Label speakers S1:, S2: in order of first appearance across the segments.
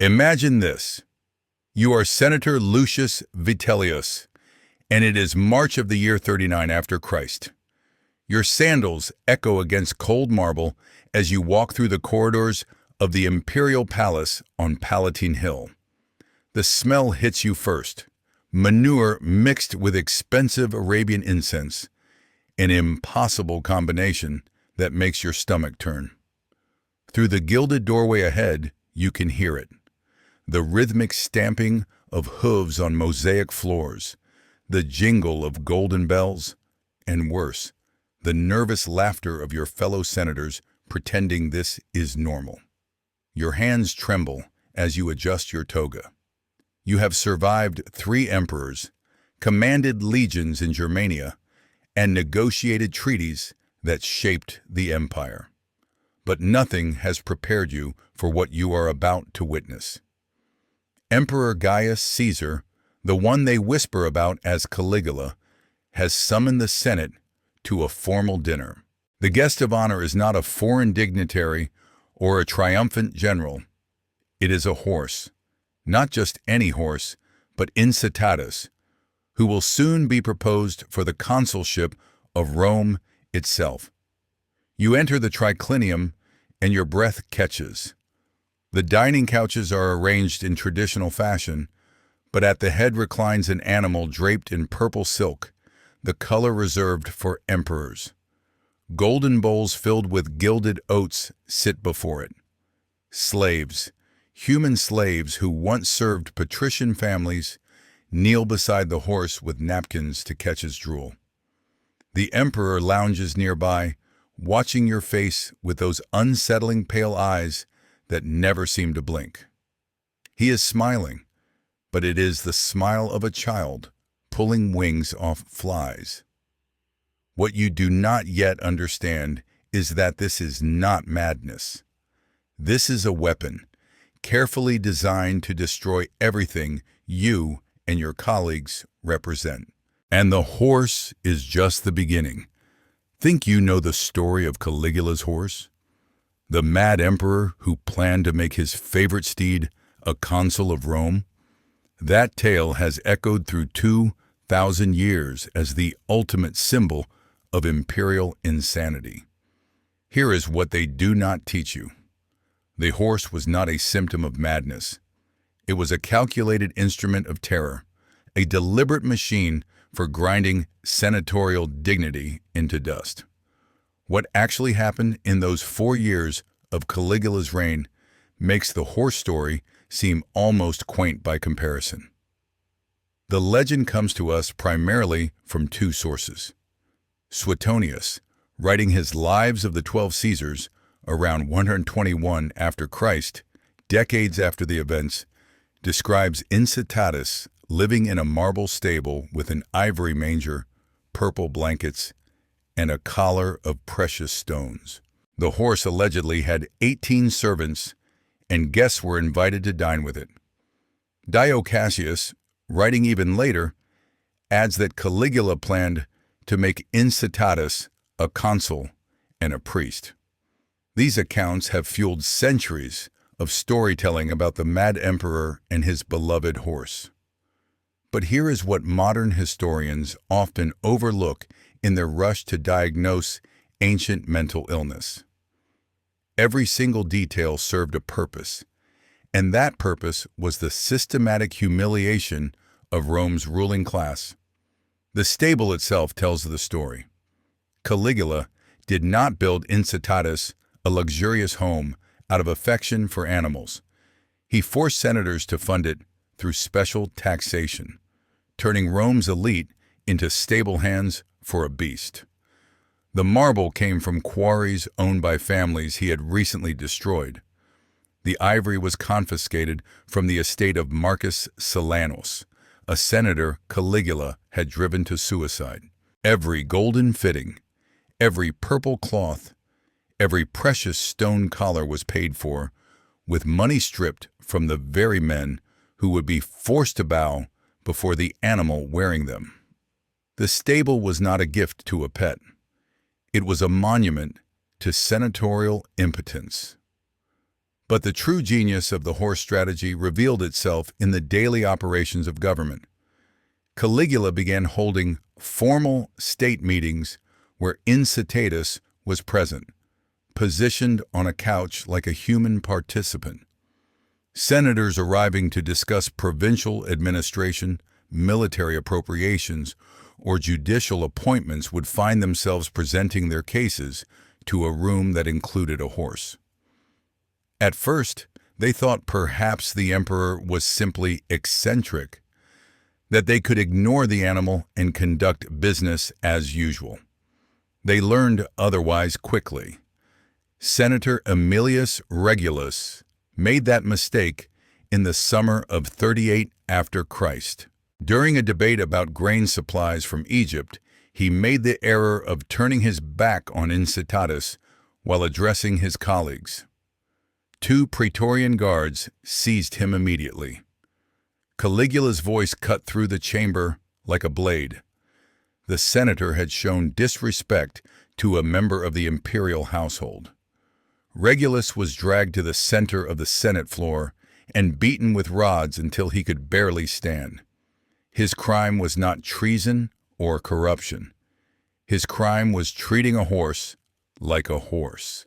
S1: Imagine this. You are Senator Lucius Vitellius, and it is March of the year 39 after Christ. Your sandals echo against cold marble as you walk through the corridors of the Imperial Palace on Palatine Hill. The smell hits you first. Manure mixed with expensive Arabian incense, an impossible combination that makes your stomach turn. Through the gilded doorway ahead, you can hear it. The rhythmic stamping of hooves on mosaic floors, the jingle of golden bells, and worse, the nervous laughter of your fellow senators pretending this is normal. Your hands tremble as you adjust your toga. You have survived 3 emperors, commanded legions in Germania, and negotiated treaties that shaped the empire. But nothing has prepared you for what you are about to witness. Emperor Gaius Caesar, the one they whisper about as Caligula, has summoned the Senate to a formal dinner. The guest of honor is not a foreign dignitary or a triumphant general. It is a horse, not just any horse, but Incitatus, who will soon be proposed for the consulship of Rome itself. You enter the triclinium and your breath catches. The dining couches are arranged in traditional fashion, but at the head reclines an animal draped in purple silk, the color reserved for emperors. Golden bowls filled with gilded oats sit before it. Slaves, human slaves who once served patrician families, kneel beside the horse with napkins to catch his drool. The emperor lounges nearby, watching your face with those unsettling pale eyes that never seem to blink. He is smiling, but it is the smile of a child pulling wings off flies. What you do not yet understand is that this is not madness. This is a weapon, carefully designed to destroy everything you and your colleagues represent. And the horse is just the beginning. Think you know the story of Caligula's horse? The mad emperor who planned to make his favorite steed a consul of Rome? That tale has echoed through 2,000 years as the ultimate symbol of imperial insanity. Here is what they do not teach you. The horse was not a symptom of madness. It was a calculated instrument of terror, a deliberate machine for grinding senatorial dignity into dust. What actually happened in those 4 years of Caligula's reign makes the horse story seem almost quaint by comparison. The legend comes to us primarily from 2 sources. Suetonius, writing his Lives of the 12 Caesars around 121 after Christ, decades after the events, describes Incitatus living in a marble stable with an ivory manger, purple blankets, and a collar of precious stones. The horse allegedly had 18 servants, and guests were invited to dine with it. Dio Cassius, writing even later, adds that Caligula planned to make Incitatus a consul and a priest. These accounts have fueled centuries of storytelling about the mad emperor and his beloved horse. But here is what modern historians often overlook in their rush to diagnose ancient mental illness. Every single detail served a purpose, and that purpose was the systematic humiliation of Rome's ruling class. The stable itself tells the story. Caligula did not build Incitatus a luxurious home out of affection for animals. He forced senators to fund it through special taxation, turning Rome's elite into stable hands for a beast. The marble came from quarries owned by families he had recently destroyed. The ivory was confiscated from the estate of Marcus Silanus, a senator Caligula had driven to suicide. Every golden fitting, every purple cloth, every precious stone collar was paid for, with money stripped from the very men who would be forced to bow before the animal wearing them. The stable was not a gift to a pet. It was a monument to senatorial impotence. But the true genius of the horse strategy revealed itself in the daily operations of government. Caligula began holding formal state meetings where Incitatus was present, positioned on a couch like a human participant. Senators arriving to discuss provincial administration, military appropriations, or judicial appointments would find themselves presenting their cases to a room that included a horse. At first, they thought perhaps the emperor was simply eccentric, that they could ignore the animal and conduct business as usual. They learned otherwise quickly. Senator Aemilius Regulus made that mistake in the summer of 38 after Christ. During a debate about grain supplies from Egypt, he made the error of turning his back on Incitatus while addressing his colleagues. 2 Praetorian guards seized him immediately. Caligula's voice cut through the chamber like a blade. The senator had shown disrespect to a member of the imperial household. Regulus was dragged to the center of the Senate floor and beaten with rods until he could barely stand. His crime was not treason or corruption. His crime was treating a horse like a horse.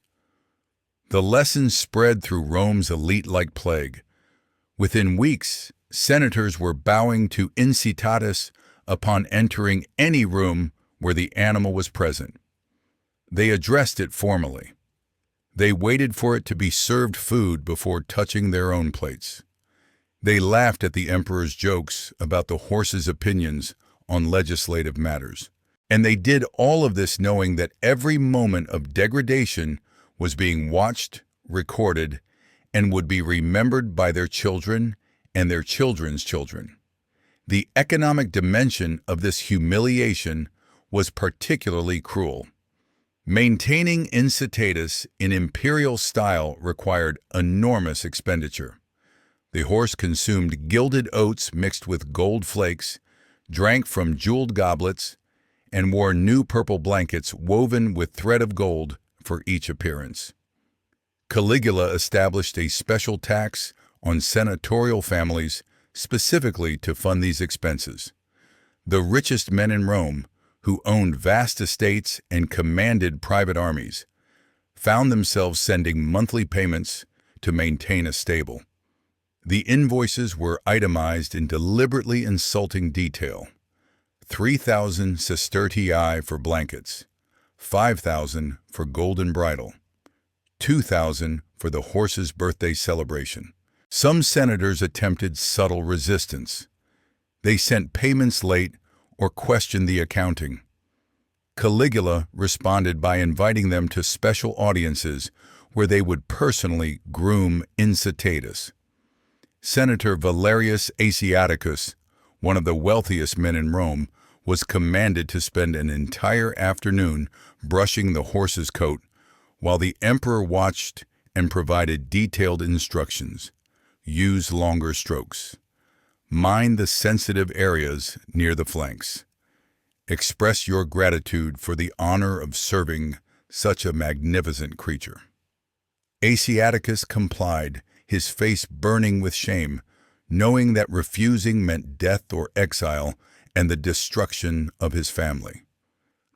S1: The lesson spread through Rome's elite like plague. Within weeks, senators were bowing to Incitatus upon entering any room where the animal was present. They addressed it formally. They waited for it to be served food before touching their own plates. They laughed at the emperor's jokes about the horse's opinions on legislative matters. And they did all of this knowing that every moment of degradation was being watched, recorded, and would be remembered by their children and their children's children. The economic dimension of this humiliation was particularly cruel. Maintaining Incitatus in imperial style required enormous expenditure. The horse consumed gilded oats mixed with gold flakes, drank from jeweled goblets, and wore new purple blankets woven with thread of gold for each appearance. Caligula established a special tax on senatorial families specifically to fund these expenses. The richest men in Rome, who owned vast estates and commanded private armies, found themselves sending monthly payments to maintain a stable. The invoices were itemized in deliberately insulting detail. 3,000 sestertii for blankets, 5,000 for golden bridle, 2,000 for the horse's birthday celebration. Some senators attempted subtle resistance. They sent payments late or questioned the accounting. Caligula responded by inviting them to special audiences where they would personally groom Incitatus. Senator Valerius Asiaticus, one of the wealthiest men in Rome, was commanded to spend an entire afternoon brushing the horse's coat, while the emperor watched and provided detailed instructions. Use longer strokes. Mind the sensitive areas near the flanks. Express your gratitude for the honor of serving such a magnificent creature. Asiaticus complied, his face burning with shame, knowing that refusing meant death or exile and the destruction of his family.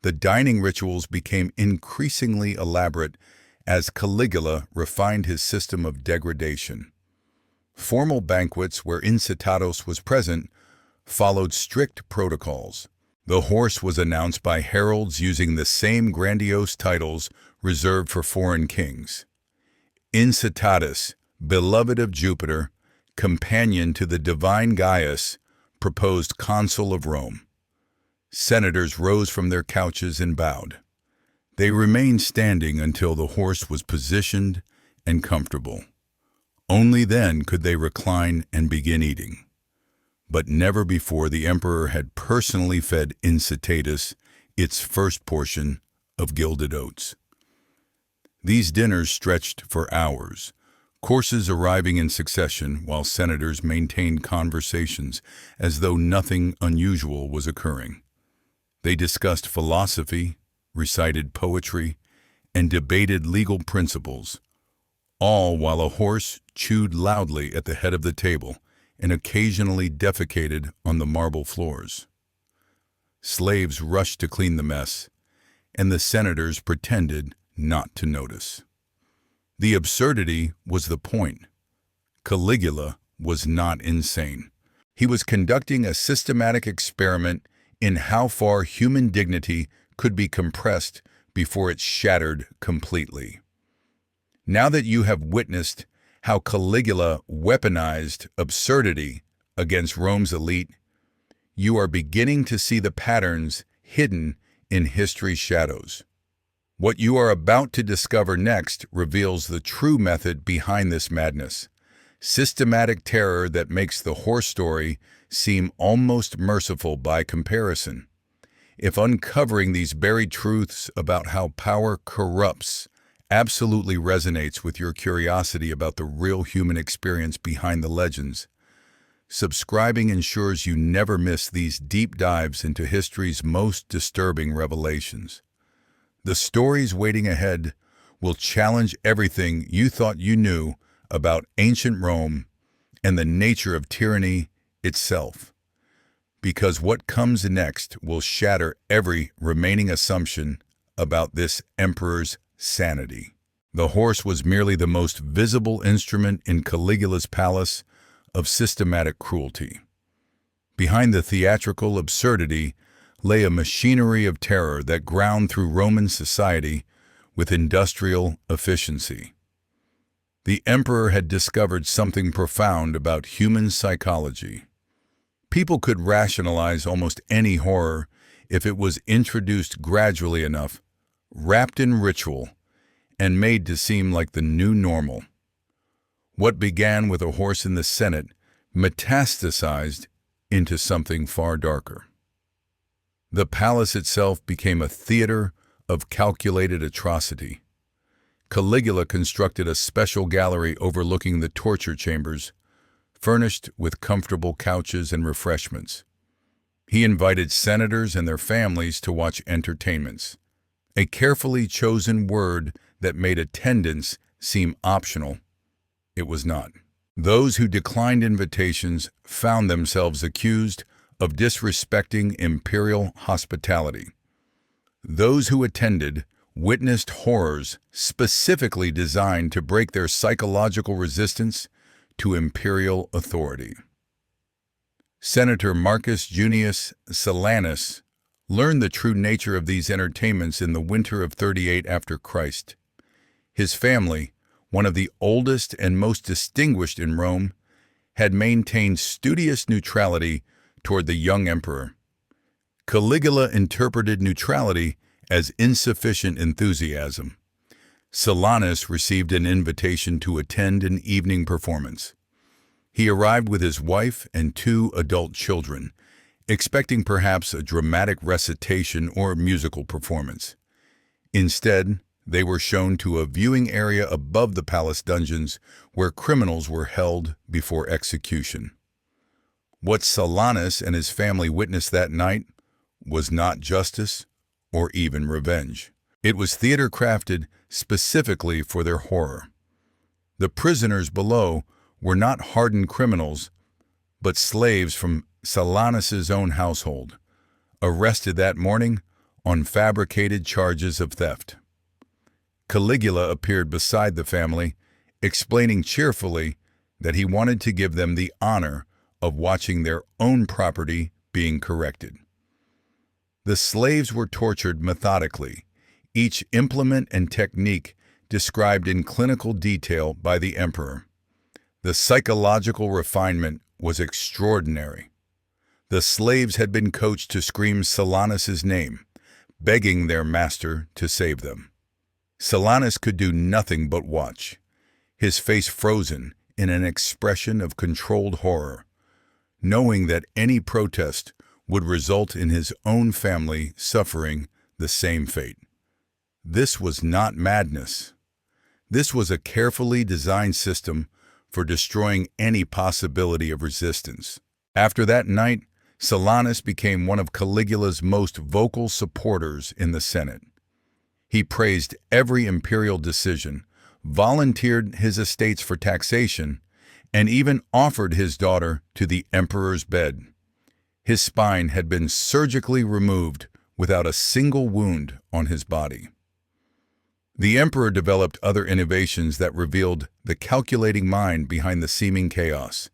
S1: The dining rituals became increasingly elaborate as Caligula refined his system of degradation. Formal banquets where Incitatus was present followed strict protocols. The horse was announced by heralds using the same grandiose titles reserved for foreign kings. Incitatus, beloved of Jupiter, companion to the divine Gaius, proposed consul of Rome. Senators rose from their couches and bowed. They remained standing until the horse was positioned and comfortable. Only then could they recline and begin eating. But never before the emperor had personally fed Incitatus its first portion of gilded oats. These dinners stretched for hours, courses arriving in succession while senators maintained conversations as though nothing unusual was occurring. They discussed philosophy, recited poetry, and debated legal principles, all while a horse chewed loudly at the head of the table and occasionally defecated on the marble floors. Slaves rushed to clean the mess, and the senators pretended not to notice. The absurdity was the point. Caligula was not insane. He was conducting a systematic experiment in how far human dignity could be compressed before it shattered completely. Now that you have witnessed how Caligula weaponized absurdity against Rome's elite, you are beginning to see the patterns hidden in history's shadows. What you are about to discover next reveals the true method behind this madness, systematic terror that makes the horse story seem almost merciful by comparison. If uncovering these buried truths about how power corrupts absolutely resonates with your curiosity about the real human experience behind the legends, subscribing ensures you never miss these deep dives into history's most disturbing revelations. The stories waiting ahead will challenge everything you thought you knew about ancient Rome and the nature of tyranny itself. Because what comes next will shatter every remaining assumption about this emperor's sanity. The horse was merely the most visible instrument in Caligula's palace of systematic cruelty. Behind the theatrical absurdity lay a machinery of terror that ground through Roman society with industrial efficiency. The emperor had discovered something profound about human psychology. People could rationalize almost any horror if it was introduced gradually enough, wrapped in ritual, and made to seem like the new normal. What began with a horse in the Senate metastasized into something far darker. The palace itself became a theater of calculated atrocity. Caligula constructed a special gallery overlooking the torture chambers, furnished with comfortable couches and refreshments. He invited senators and their families to watch entertainments, a carefully chosen word that made attendance seem optional. It was not. Those who declined invitations found themselves accused of disrespecting imperial hospitality. Those who attended witnessed horrors specifically designed to break their psychological resistance to imperial authority. Senator Marcus Junius Silanus learned the true nature of these entertainments in the winter of 38 after Christ. His family, one of the oldest and most distinguished in Rome, had maintained studious neutrality toward the young emperor. Caligula interpreted neutrality as insufficient enthusiasm. Silanus received an invitation to attend an evening performance. He arrived with his wife and 2 adult children, expecting perhaps a dramatic recitation or musical performance. Instead, they were shown to a viewing area above the palace dungeons where criminals were held before execution. What Silanus and his family witnessed that night was not justice or even revenge. It was theater crafted specifically for their horror. The prisoners below were not hardened criminals, but slaves from Silanus's own household, arrested that morning on fabricated charges of theft. Caligula appeared beside the family, explaining cheerfully that he wanted to give them the honor of watching their own property being corrected. The slaves were tortured methodically, each implement and technique described in clinical detail by the emperor. The psychological refinement was extraordinary. The slaves had been coached to scream Silanus's name, begging their master to save them. Silanus could do nothing but watch, his face frozen in an expression of controlled horror, knowing that any protest would result in his own family suffering the same fate. This was not madness. This was a carefully designed system for destroying any possibility of resistance. After that night, Silanus became one of Caligula's most vocal supporters in the Senate. He praised every imperial decision, volunteered his estates for taxation, and even offered his daughter to the emperor's bed. His spine had been surgically removed without a single wound on his body. The emperor developed other innovations that revealed the calculating mind behind the seeming chaos.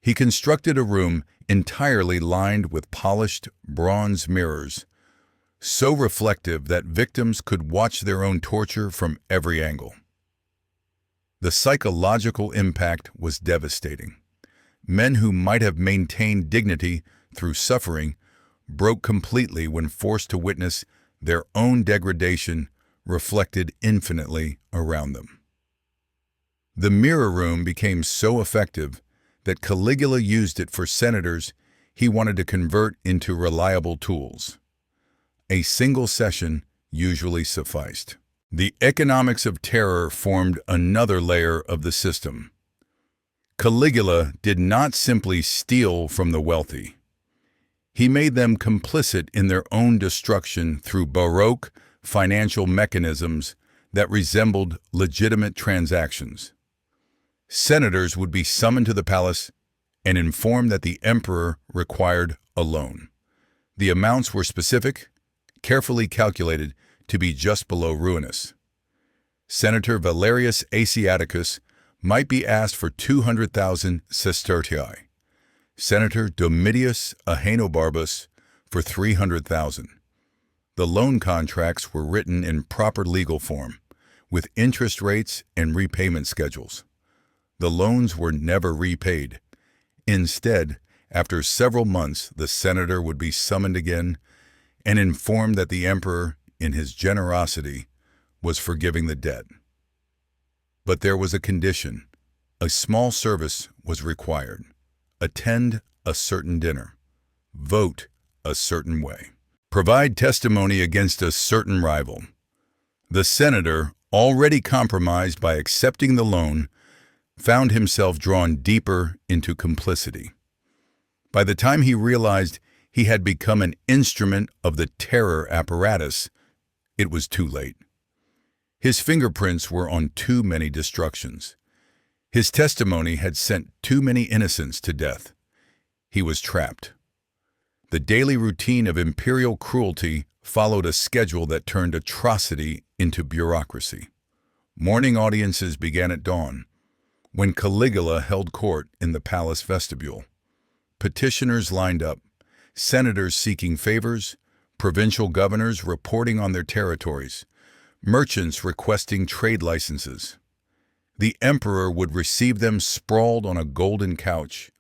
S1: He constructed a room entirely lined with polished bronze mirrors, so reflective that victims could watch their own torture from every angle. The psychological impact was devastating. Men who might have maintained dignity through suffering broke completely when forced to witness their own degradation reflected infinitely around them. The mirror room became so effective that Caligula used it for senators he wanted to convert into reliable tools. A single session usually sufficed. The economics of terror formed another layer of the system. Caligula did not simply steal from the wealthy. He made them complicit in their own destruction through baroque financial mechanisms that resembled legitimate transactions. Senators would be summoned to the palace and informed that the emperor required a loan. The amounts were specific, carefully calculated to be just below ruinous. Senator Valerius Asiaticus might be asked for 200,000 sestertii. Senator Domitius Ahenobarbus for 300,000. The loan contracts were written in proper legal form, with interest rates and repayment schedules. The loans were never repaid. Instead, after several months, the senator would be summoned again and informed that the emperor, in his generosity, was forgiving the debt. But there was a condition. A small service was required. Attend a certain dinner. Vote a certain way. Provide testimony against a certain rival. The senator, already compromised by accepting the loan, found himself drawn deeper into complicity. By the time he realized he had become an instrument of the terror apparatus, it was too late. His fingerprints were on too many destructions. His testimony had sent too many innocents to death. He was trapped. The daily routine of imperial cruelty followed a schedule that turned atrocity into bureaucracy. Morning audiences began at dawn, when Caligula held court in the palace vestibule. Petitioners lined up, senators seeking favors, provincial governors reporting on their territories, merchants requesting trade licenses. The emperor would receive them sprawled on a golden couch,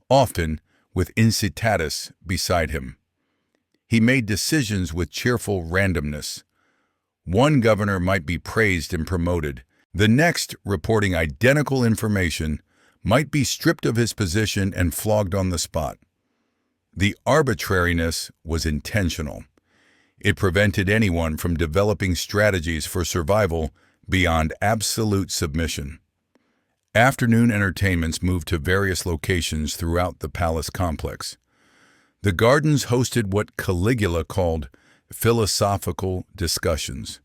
S1: often with Incitatus beside him. He made decisions with cheerful randomness. One governor might be praised and promoted. The next, reporting identical information, might be stripped of his position and flogged on the spot. The arbitrariness was intentional. It prevented anyone from developing strategies for survival beyond absolute submission. Afternoon entertainments moved to various locations throughout the palace complex. The gardens hosted what Caligula called philosophical discussions,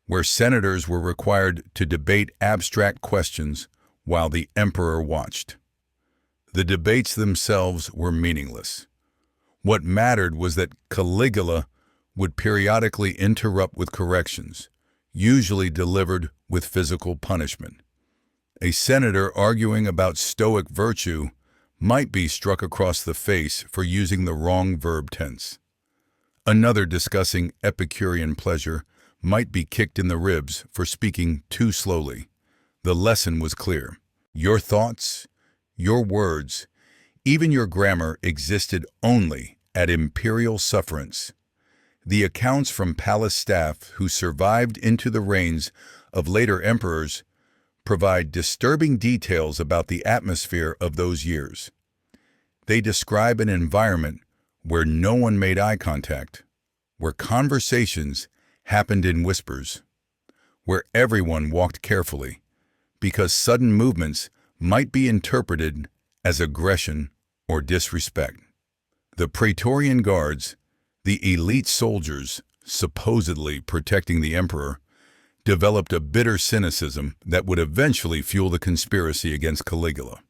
S1: where senators were required to debate abstract questions while the emperor watched. The debates themselves were meaningless. What mattered was that Caligula would periodically interrupt with corrections, usually delivered with physical punishment. A senator arguing about stoic virtue might be struck across the face for using the wrong verb tense. Another discussing Epicurean pleasure might be kicked in the ribs for speaking too slowly. The lesson was clear. Your thoughts, your words, even your grammar existed only at imperial sufferance. The accounts from palace staff who survived into the reigns of later emperors provide disturbing details about the atmosphere of those years. They describe an environment where no one made eye contact, where conversations happened in whispers, where everyone walked carefully, because sudden movements might be interpreted as aggression or disrespect. The Praetorian Guards, the elite soldiers supposedly protecting the emperor, developed a bitter cynicism that would eventually fuel the conspiracy against Caligula.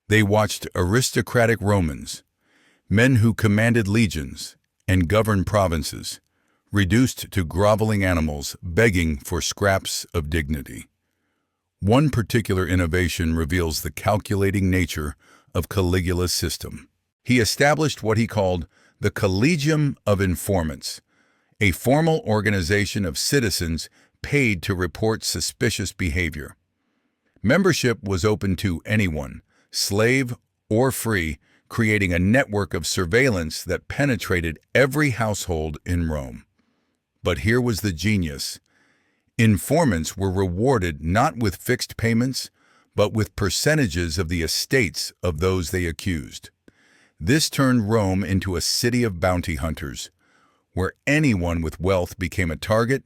S1: They watched aristocratic Romans, men who commanded legions and governed provinces, reduced to groveling animals begging for scraps of dignity. One particular innovation reveals the calculating nature of Caligula's system. He established what he called the Collegium of Informants, a formal organization of citizens paid to report suspicious behavior. Membership was open to anyone, slave or free, creating a network of surveillance that penetrated every household in Rome. But here was the genius. Informants were rewarded not with fixed payments, but with percentages of the estates of those they accused. This turned Rome into a city of bounty hunters, where anyone with wealth became a target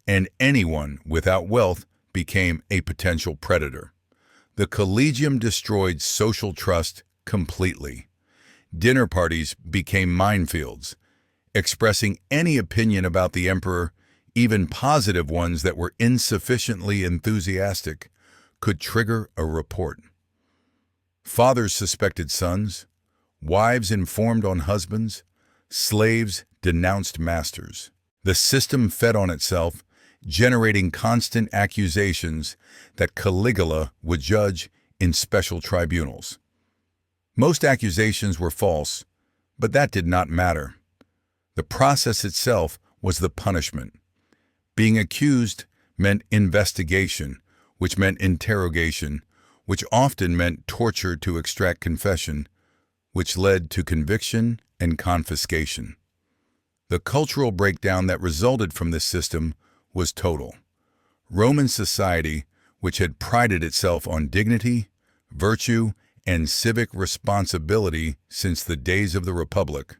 S1: and anyone without wealth became a potential predator. The Collegium destroyed social trust completely. Dinner parties became minefields. Expressing any opinion about the emperor, even positive ones that were insufficiently enthusiastic, could trigger a report. Fathers suspected sons, wives informed on husbands, slaves denounced masters. The system fed on itself, generating constant accusations that Caligula would judge in special tribunals. Most accusations were false, but that did not matter. The process itself was the punishment. Being accused meant investigation, which meant interrogation, which often meant torture to extract confession, which led to conviction and confiscation. The cultural breakdown that resulted from this system was total. Roman society, which had prided itself on dignity, virtue, and civic responsibility since the days of the Republic,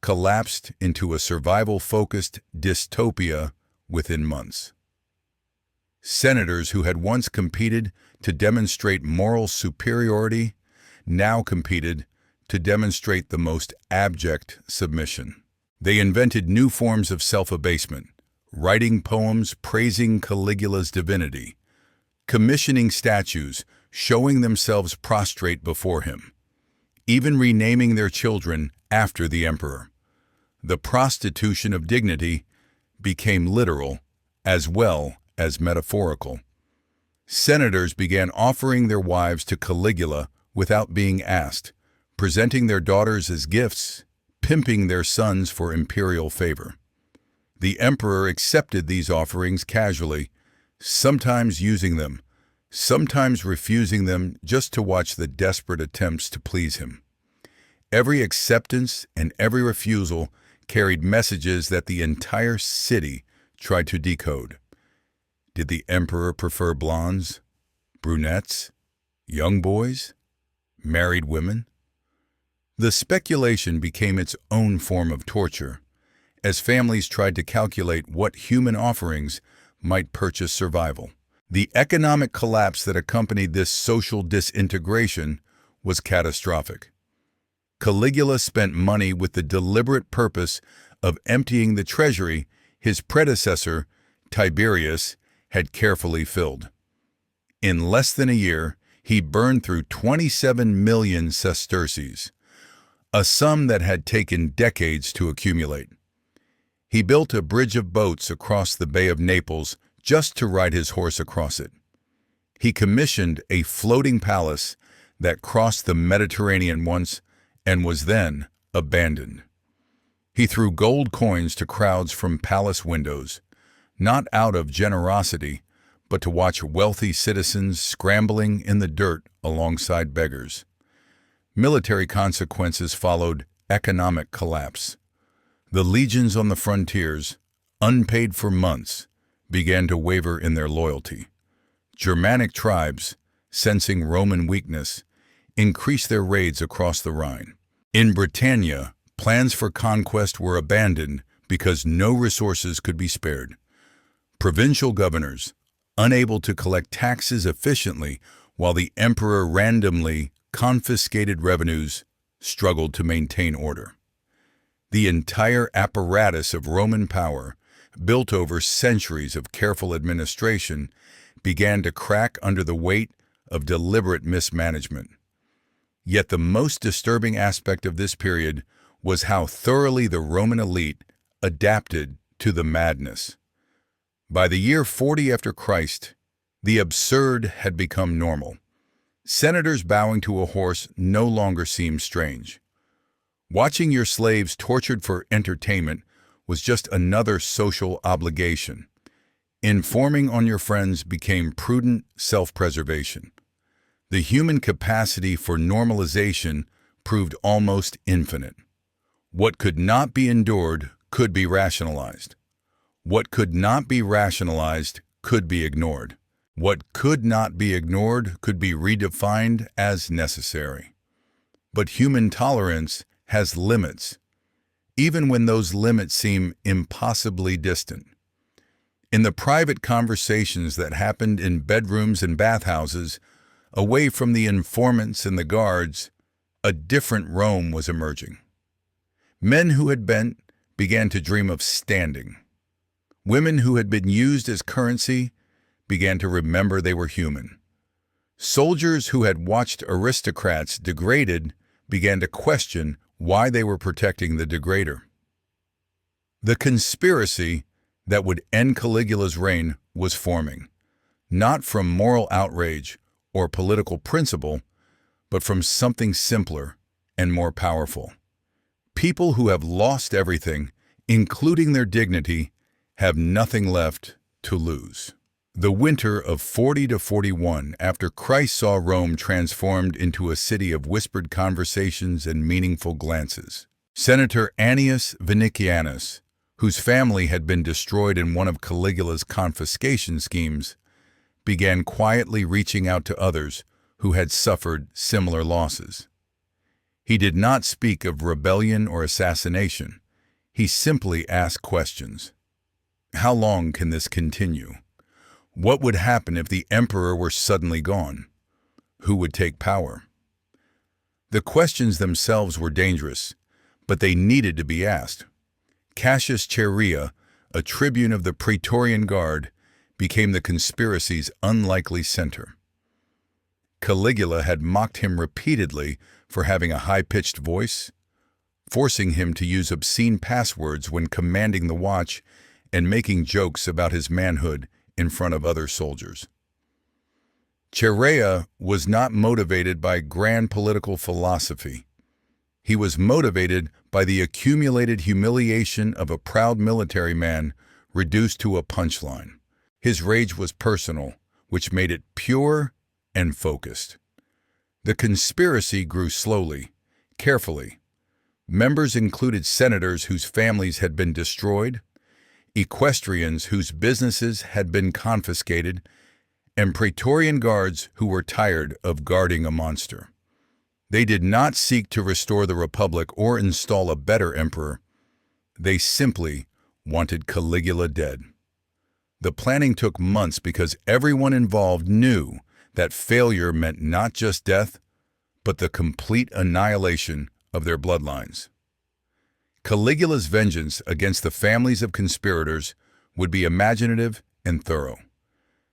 S1: collapsed into a survival-focused dystopia within months. Senators who had once competed to demonstrate moral superiority now competed to demonstrate the most abject submission. They invented new forms of self-abasement, writing poems praising Caligula's divinity, commissioning statues showing themselves prostrate before him, even renaming their children after the emperor. The prostitution of dignity became literal as well as metaphorical. Senators began offering their wives to Caligula without being asked, presenting their daughters as gifts, pimping their sons for imperial favor. The emperor accepted these offerings casually, sometimes using them, sometimes refusing them just to watch the desperate attempts to please him. Every acceptance and every refusal carried messages that the entire city tried to decode. Did the emperor prefer blondes, brunettes, young boys, married women? The speculation became its own form of torture, as families tried to calculate what human offerings might purchase survival. The economic collapse that accompanied this social disintegration was catastrophic. Caligula spent money with the deliberate purpose of emptying the treasury his predecessor, Tiberius, had carefully filled. In less than a year, he burned through 27 million sesterces, a sum that had taken decades to accumulate. He built a bridge of boats across the Bay of Naples just to ride his horse across it. He commissioned a floating palace that crossed the Mediterranean once and was then abandoned. He threw gold coins to crowds from palace windows, not out of generosity, but to watch wealthy citizens scrambling in the dirt alongside beggars. Military consequences followed economic collapse. The legions on the frontiers, unpaid for months, began to waver in their loyalty. Germanic tribes, sensing Roman weakness, increased their raids across the Rhine. In Britannia, plans for conquest were abandoned because no resources could be spared. Provincial governors, unable to collect taxes efficiently while the emperor randomly confiscated revenues, struggled to maintain order. The entire apparatus of Roman power, built over centuries of careful administration, began to crack under the weight of deliberate mismanagement. Yet the most disturbing aspect of this period was how thoroughly the Roman elite adapted to the madness. By the year 40 after Christ, the absurd had become normal. Senators bowing to a horse no longer seemed strange. Watching your slaves tortured for entertainment was just another social obligation. Informing on your friends became prudent self-preservation. The human capacity for normalization proved almost infinite. What could not be endured could be rationalized. What could not be rationalized could be ignored. What could not be ignored could be redefined as necessary. But human tolerance has limits, even when those limits seem impossibly distant. In the private conversations that happened in bedrooms and bathhouses, away from the informants and the guards, a different Rome was emerging. Men who had bent began to dream of standing. Women who had been used as currency began to remember they were human. Soldiers who had watched aristocrats degraded began to question why they were protecting the degrader. The conspiracy that would end Caligula's reign was forming, not from moral outrage or political principle, but from something simpler and more powerful. People who have lost everything, including their dignity, have nothing left to lose. The winter of 40 to 41 after Christ saw Rome transformed into a city of whispered conversations and meaningful glances. Senator Annius Vinicianus, whose family had been destroyed in one of Caligula's confiscation schemes, began quietly reaching out to others who had suffered similar losses. He did not speak of rebellion or assassination. He simply asked questions. How long can this continue? What would happen if the emperor were suddenly gone? Who would take power? The questions themselves were dangerous, but they needed to be asked. Cassius Chaerea, a tribune of the Praetorian Guard, became the conspiracy's unlikely center. Caligula had mocked him repeatedly for having a high-pitched voice, forcing him to use obscene passwords when commanding the watch, and making jokes about his manhood in front of other soldiers. Chaerea was not motivated by grand political philosophy. He was motivated by the accumulated humiliation of a proud military man reduced to a punchline. His rage was personal, which made it pure and focused. The conspiracy grew slowly, carefully. Members included senators whose families had been destroyed, equestrians whose businesses had been confiscated, and Praetorian guards who were tired of guarding a monster. They did not seek to restore the Republic or install a better emperor. They simply wanted Caligula dead. The planning took months because everyone involved knew that failure meant not just death, but the complete annihilation of their bloodlines. Caligula's vengeance against the families of conspirators would be imaginative and thorough.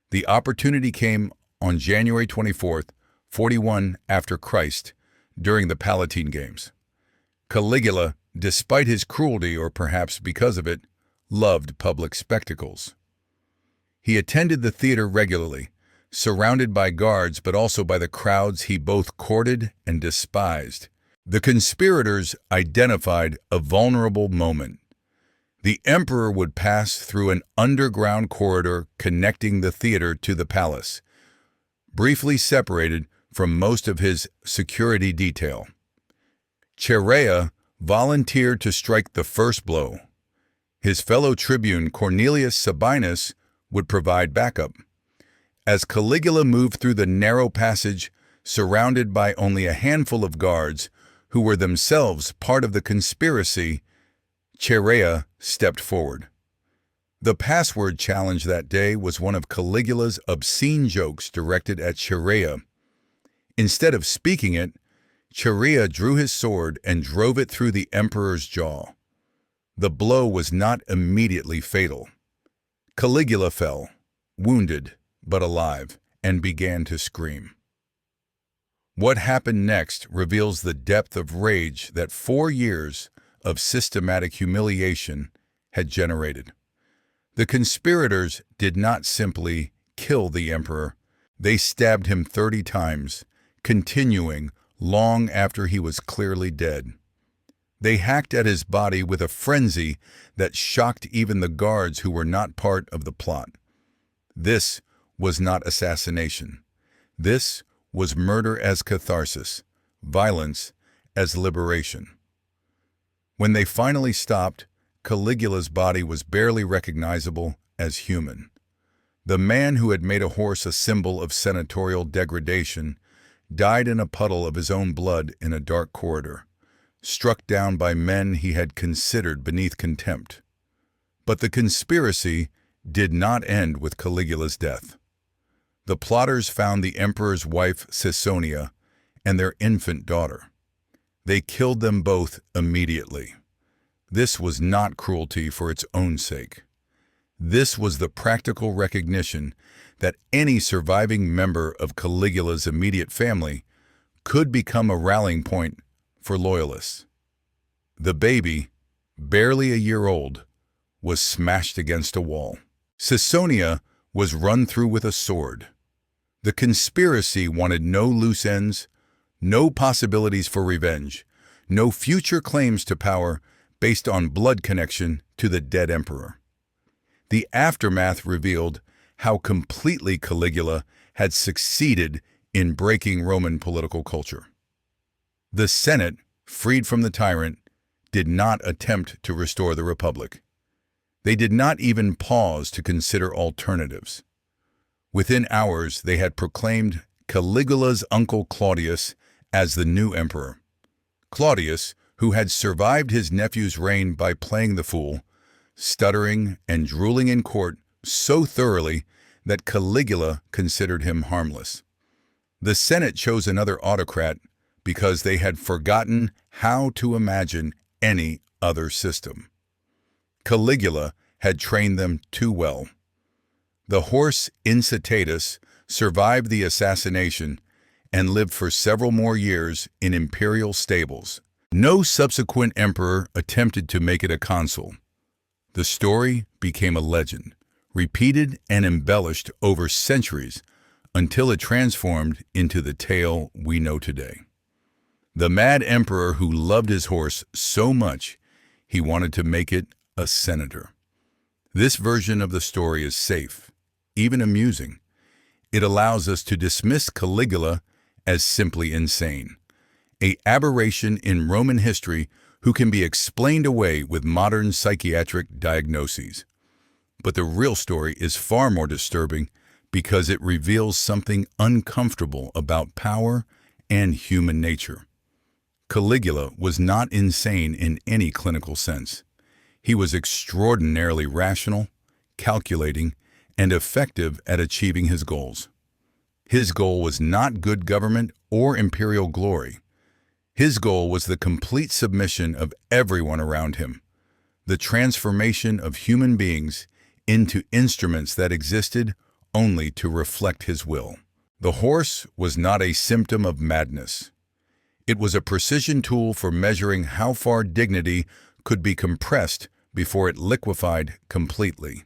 S1: The opportunity came on January 24th, 41 after Christ, during the Palatine Games. Caligula, despite his cruelty or perhaps because of it, loved public spectacles. He attended the theater regularly, surrounded by guards but also by the crowds he both courted and despised. The conspirators identified a vulnerable moment. The emperor would pass through an underground corridor connecting the theater to the palace, briefly separated from most of his security detail. Chaerea volunteered to strike the first blow. His fellow tribune Cornelius Sabinus would provide backup. As Caligula moved through the narrow passage, surrounded by only a handful of guards, who were themselves part of the conspiracy, Chaerea stepped forward. The password challenge that day was one of Caligula's obscene jokes directed at Chaerea. Instead of speaking it, Chaerea drew his sword and drove it through the emperor's jaw. The blow was not immediately fatal. Caligula fell, wounded but alive, and began to scream. What happened next reveals the depth of rage that 4 years of systematic humiliation had generated. The conspirators did not simply kill the emperor, they stabbed him 30 times, continuing long after he was clearly dead. They hacked at his body with a frenzy that shocked even the guards who were not part of the plot. This was not assassination. This was murder as catharsis, violence as liberation. When they finally stopped, Caligula's body was barely recognizable as human. The man who had made a horse a symbol of senatorial degradation died in a puddle of his own blood in a dark corridor, struck down by men he had considered beneath contempt. But the conspiracy did not end with Caligula's death. The plotters found the emperor's wife Caesonia and their infant daughter. They killed them both immediately. This was not cruelty for its own sake. This was the practical recognition that any surviving member of Caligula's immediate family could become a rallying point for loyalists. The baby, barely a year old, was smashed against a wall. Caesonia was run through with a sword. The conspiracy wanted no loose ends, no possibilities for revenge, no future claims to power based on blood connection to the dead emperor. The aftermath revealed how completely Caligula had succeeded in breaking Roman political culture. The Senate, freed from the tyrant, did not attempt to restore the Republic. They did not even pause to consider alternatives. Within hours, they had proclaimed Caligula's uncle Claudius as the new emperor. Claudius, who had survived his nephew's reign by playing the fool, stuttering and drooling in court so thoroughly that Caligula considered him harmless. The Senate chose another autocrat because they had forgotten how to imagine any other system. Caligula had trained them too well. The horse Incitatus survived the assassination and lived for several more years in imperial stables. No subsequent emperor attempted to make it a consul. The story became a legend, repeated and embellished over centuries until it transformed into the tale we know today. The mad emperor who loved his horse so much he wanted to make it a senator. This version of the story is safe, even amusing. It allows us to dismiss Caligula as simply insane, an aberration in Roman history who can be explained away with modern psychiatric diagnoses. But the real story is far more disturbing because it reveals something uncomfortable about power and human nature. Caligula was not insane in any clinical sense. He was extraordinarily rational, calculating, and effective at achieving his goals. His goal was not good government or imperial glory. His goal was the complete submission of everyone around him, the transformation of human beings into instruments that existed only to reflect his will. The horse was not a symptom of madness. It was a precision tool for measuring how far dignity could be compressed before it liquefied completely.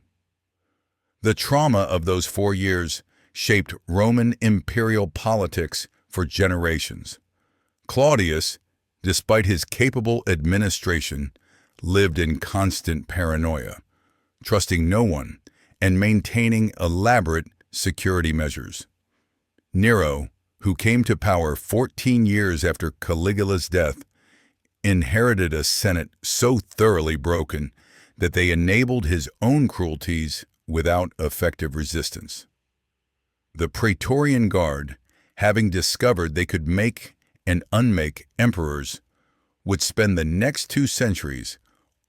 S1: The trauma of those 4 years shaped Roman imperial politics for generations. Claudius, despite his capable administration, lived in constant paranoia, trusting no one and maintaining elaborate security measures. Nero, who came to power 14 years after Caligula's death, inherited a Senate so thoroughly broken that they enabled his own cruelties without effective resistance. The Praetorian Guard, having discovered they could make and unmake emperors, would spend the next 2 centuries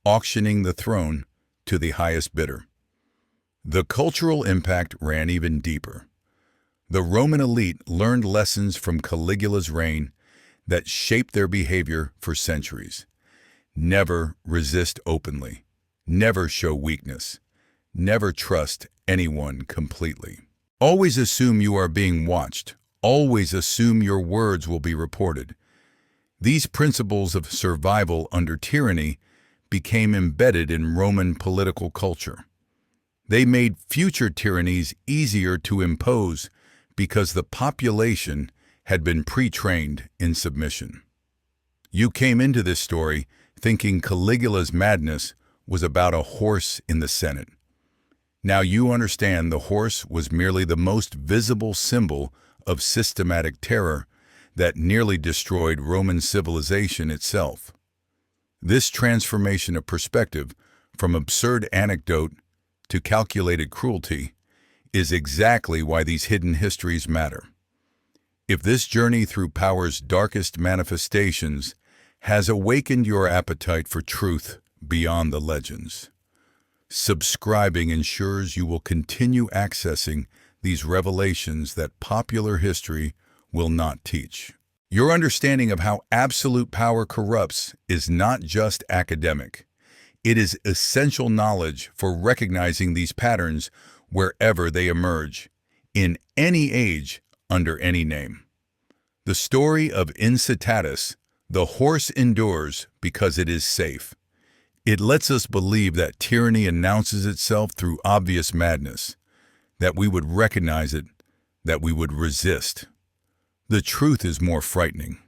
S1: auctioning the throne to the highest bidder. The cultural impact ran even deeper. The Roman elite learned lessons from Caligula's reign that shaped their behavior for centuries. Never resist openly. Never show weakness. Never trust anyone completely. Always assume you are being watched. Always assume your words will be reported. These principles of survival under tyranny became embedded in Roman political culture. They made future tyrannies easier to impose because the population had been pre-trained in submission. You came into this story thinking Caligula's madness was about a horse in the Senate. Now you understand the horse was merely the most visible symbol of systematic terror that nearly destroyed Roman civilization itself. This transformation of perspective from absurd anecdote to calculated cruelty is exactly why these hidden histories matter. If this journey through power's darkest manifestations has awakened your appetite for truth beyond the legends, subscribing ensures you will continue accessing these revelations that popular history will not teach. Your understanding of how absolute power corrupts is not just academic. It is essential knowledge for recognizing these patterns wherever they emerge, in any age, under any name. The story of Incitatus, the horse endures because it is safe. It lets us believe that tyranny announces itself through obvious madness, that we would recognize it, that we would resist. The truth is more frightening.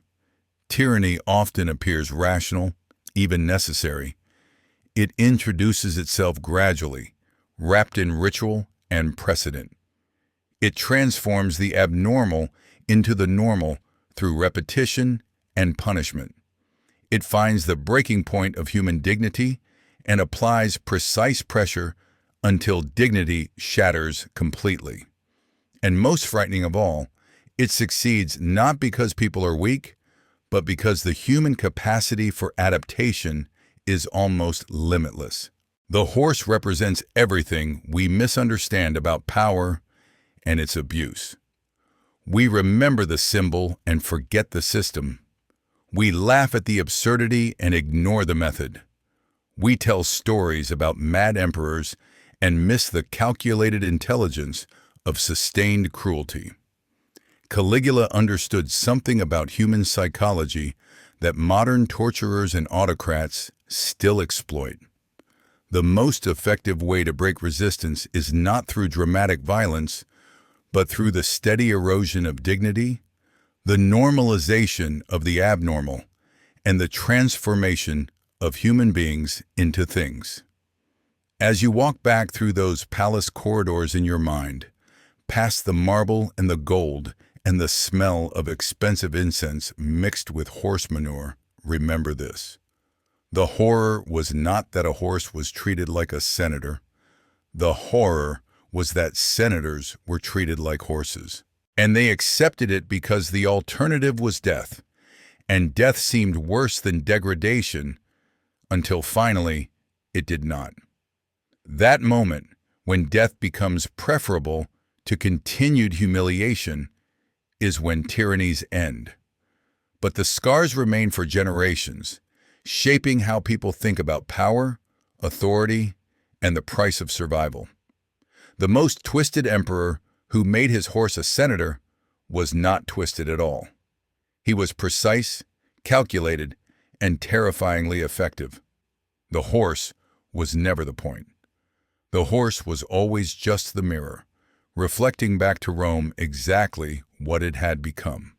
S1: Tyranny often appears rational, even necessary. It introduces itself gradually, wrapped in ritual and precedent. It transforms the abnormal into the normal through repetition and punishment. It finds the breaking point of human dignity and applies precise pressure until dignity shatters completely. And most frightening of all, it succeeds not because people are weak, but because the human capacity for adaptation is almost limitless. The horse represents everything we misunderstand about power and its abuse. We remember the symbol and forget the system. We laugh at the absurdity and ignore the method. We tell stories about mad emperors and miss the calculated intelligence of sustained cruelty. Caligula understood something about human psychology that modern torturers and autocrats still exploit. The most effective way to break resistance is not through dramatic violence, but through the steady erosion of dignity, the normalization of the abnormal, and the transformation of human beings into things. As you walk back through those palace corridors in your mind, past the marble and the gold and the smell of expensive incense mixed with horse manure, remember this. The horror was not that a horse was treated like a senator. The horror was that senators were treated like horses. And they accepted it because the alternative was death. And death seemed worse than degradation until finally it did not. That moment, when death becomes preferable to continued humiliation, is when tyrannies end. But the scars remain for generations, shaping how people think about power, authority, and the price of survival. The most twisted emperor who made his horse a senator was not twisted at all. He was precise, calculated, and terrifyingly effective. The horse was never the point. The horse was always just the mirror, reflecting back to Rome exactly what it had become.